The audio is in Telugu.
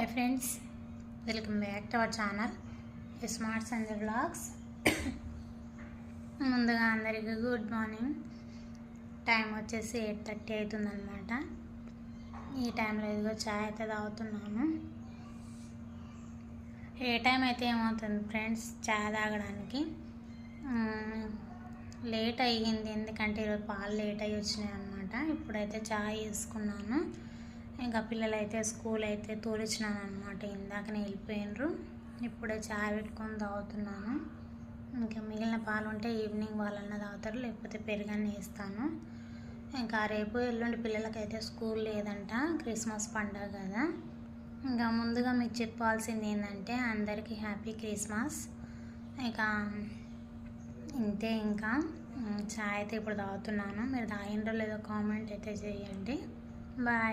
Hi friends, welcome back to our channel smart Sanjay blogs. ముందుగా అందరికీ గుడ్ మార్నింగ్. టైం వచ్చేసి 8:30 అవుతుందన్నమాట. ఈ టైంలో ఇదిగో చాయ్ అయితే తాగుతున్నాను. ఏ టైం అయితే ఏమవుతుంది ఫ్రెండ్స్ చాయ్ తాగడానికి లేట్ అయ్యింది, ఎందుకంటే ఈరోజు పాలు లేట్ అయ్యి వచ్చినాయి అన్నమాట. ఇప్పుడైతే చాయ్ వేసుకున్నాను. ఇంకా పిల్లలు అయితే స్కూల్ అయితే తోలిచ్చినాను అనమాట. ఇందాకనే వెళ్ళిపోయినరు. ఇప్పుడే చాయ్ పెట్టుకొని తాగుతున్నాను. ఇంకా మిగిలిన పాలు ఉంటే ఈవినింగ్ వాళ్ళన్న తాగుతారు, లేకపోతే పెరుగన్న వేస్తాను. ఇంకా రేపు ఎల్లుండి పిల్లలకైతే స్కూల్ లేదంట, క్రిస్మస్ పండుగ కదా. ఇంకా ముందుగా మీకు చెప్పాల్సింది ఏంటంటే అందరికీ హ్యాపీ క్రిస్మస్. ఇంకా ఇంతే. ఇంకా చాయ్ అయితే ఇప్పుడు తాగుతున్నాను. మీరు తాగిండ్రో లేదో కామెంట్ అయితే చేయండి. బాయ్.